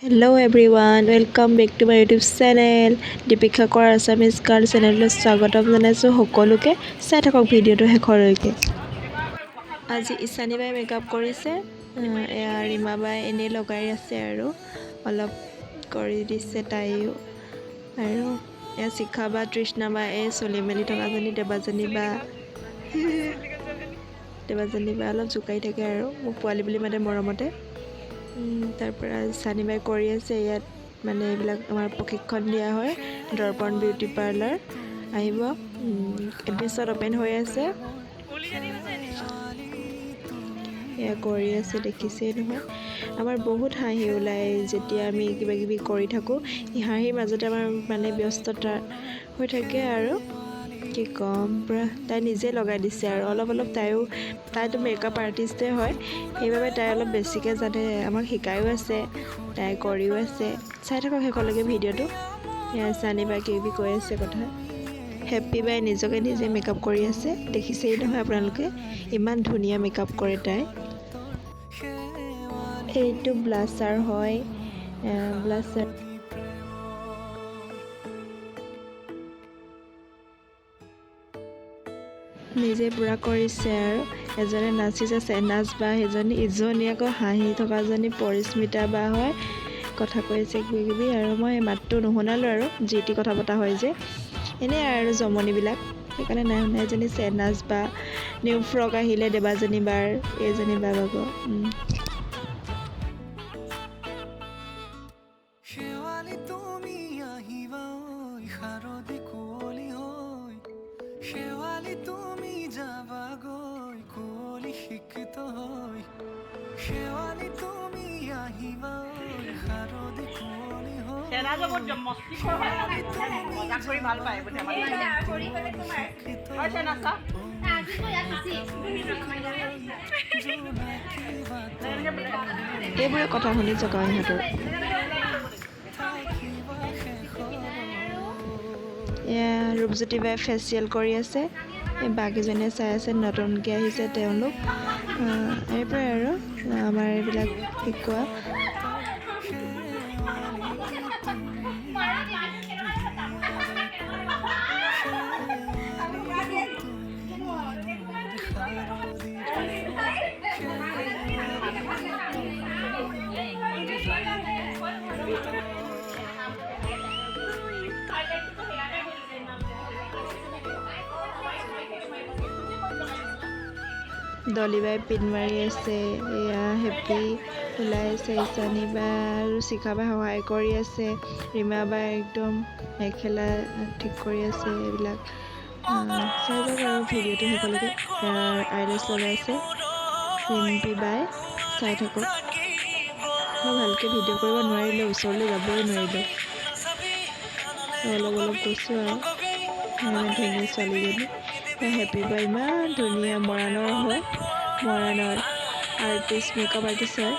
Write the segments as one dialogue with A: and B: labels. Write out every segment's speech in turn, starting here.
A: Hello everyone, welcome back to my YouTube channel. Deepika Kor Assamese Girl channel স্বাগতম জনাইছো সকলোকে চাই থাকক ভিডিওটো শেষলৈকে। আজি ইছানী বাই মেকআপ কৰিছে, এয়া ৰীমা বাই এনে লগাই আছে আৰু অলপ কৰি দিছে তাইও। আৰু এয়া শিখা বা তৃষ্ণা বা এই চলি মেলি থকাজনী দেৱাজনী বা অলপ জোকাই থাকে আৰু মোক পোৱালি বুলি মাতে মৰমতে। তাৰ পৰা চানিবাই কৰি আছে ইয়াত মানে এইবিলাক আমাৰ প্ৰশিক্ষণ দিয়া হয় দৰ্পণ বিউটি পাৰ্লাৰ আহিব এডমিশ্যন অপেন হৈ আছে এয়া কৰি আছে দেখিছেই নহয় আমাৰ বহুত হাঁহি ওলাই যেতিয়া আমি কিবা কিবি কৰি থাকোঁ এই হাঁহিৰ মাজতে আমাৰ মানে ব্যস্ততা হৈ থাকে আৰু কি ক'ম পুৰা তাই নিজে লগাই দিছে আৰু অলপ তাইতো মেকআপ আৰ্টিষ্টেই হয় সেইবাবে তাই অলপ বেছিকৈ জানে আমাক শিকায়ো আছে তাই কৰিও আছে চাই থাকক শেষলৈকে ভিডিঅ'টো চানি বাই কিবি কৈ আছে কথা হেপ্পী বাই নিজকে নিজে মেকআপ কৰি আছে দেখিছেই নহয় আপোনালোকে ইমান ধুনীয়া মেকআপ কৰে তাই এইটো ব্লাছাৰ হয় ব্লাছাৰ নিজে পুৰা কৰিছে আৰু এজনে নাচিছে চেনাজ বা সেইজনী ইজনী আকৌ হাঁহি থকাজনী পৰিস্মিতা বা হয় কথা কৈছে কিবি আৰু মই মাতটো নুশুনালোঁ আৰু যি টি কথা পতা হয় যে এনেই আৰু জমনিবিলাক সেইকাৰণে নাই শুনা এজনী চেনাজ বা নিউ ফ্ৰক আহিলে দেৱাজনী বাৰ এইজনী বা আকৌ এইবোৰে কথা শুনি জগাও ইহঁতৰ এয়া ৰূপজ্যোতি বাই ফেচিয়েল কৰি আছে এই বাকীজনীয়ে চাই আছে নতুনকৈ আহিছে তেওঁলোক এইবোৰে আৰু আমাৰ এইবিলাক শিকোৱা দলিবাই পিন মাৰি আছে এয়া হেপ্পী ওলাই আছে ইছানী বা আৰু শিখা বাই সহায় কৰি আছে ৰীমা বাই একদম মেখেলা ঠিক কৰি আছে এইবিলাক চাই যাওক আৰু ভিডিঅ'টো শেষলৈকে আইলেছ লগাই আছে ৰিম্পী বাই চাই থাকক মই ভালকৈ ভিডিঅ' কৰিব নোৱাৰিলোঁ ওচৰলৈ যাবই নোৱাৰিলোঁ অলপ কৈছোঁ আৰু ইমান ধুনীয়া ছোৱালীজনী হেপ্পী বাই ইমান ধুনীয়া মৰাণৰ হয় মৰাণৰ আৰ্টিষ্ট মেকআপ আৰ্টিষ্ট হয়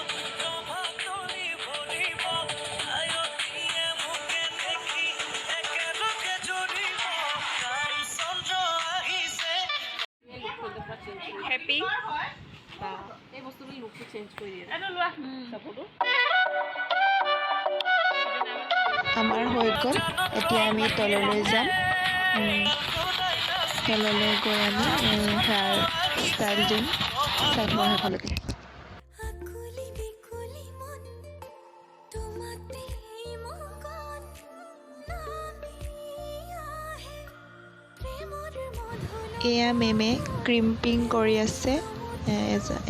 A: হেপ্পী এই বস্তুটো লুকটো চেঞ্জ কৰি দিয়ে আমাৰ হৈ গ'ল এতিয়া আমি তললৈ যাম তললৈ গৈ আমি হেয়াৰ ষ্টাইল দিম চাই থোৱা শেষলৈকে এয়া মেমে ক্ৰিম্পিং কৰি আছে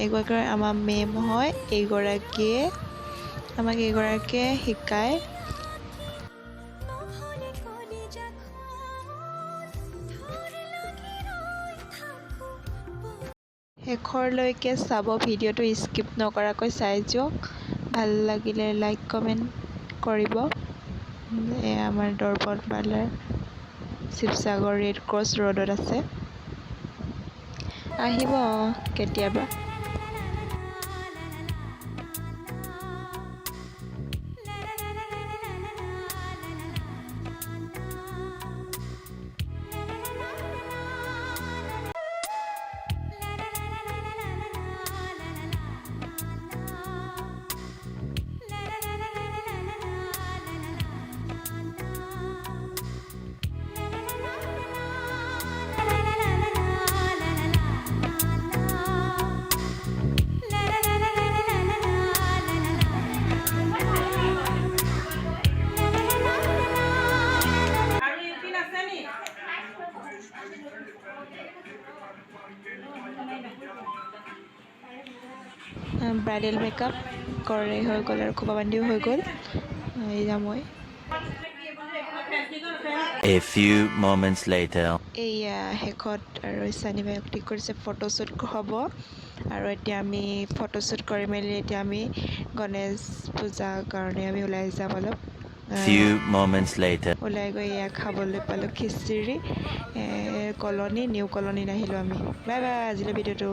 A: এগৰাকী আমাৰ মেম হয় এইগৰাকীয়ে শিকায় শেষৰলৈকে চাব ভিডিঅ'টো স্কিপ নকৰাকৈ চাই যাওক ভাল লাগিলে লাইক কমেণ্ট কৰিব এয়া আমাৰ Darpan parlour Sivasagar red cross ৰোডত আছে আহিব কেতিয়াবা ব্ৰাইডেল মেকআপ কৰে হৈ গ'ল আৰু খোপা বান্ধিও হৈ গ'ল। এয়া মই
B: A few moments later.
A: এয়া শেষত আৰু ইছানী বাই ঠিক কৰিছে ফটোশ্বুট হ'ব আৰু এতিয়া আমি ফটোশ্বুট কৰি মেলি এতিয়া আমি গণেশ পূজাৰ কাৰণে আমি ওলাই যাম অলপ।
B: Few moments later.
A: ওলাই গৈ এয়া খাবলৈ পালোঁ খিচিৰি কলনী নিউ কলনীত আহিলোঁ আমি। বাই বাই আজিলৈ ভিডিঅ'টো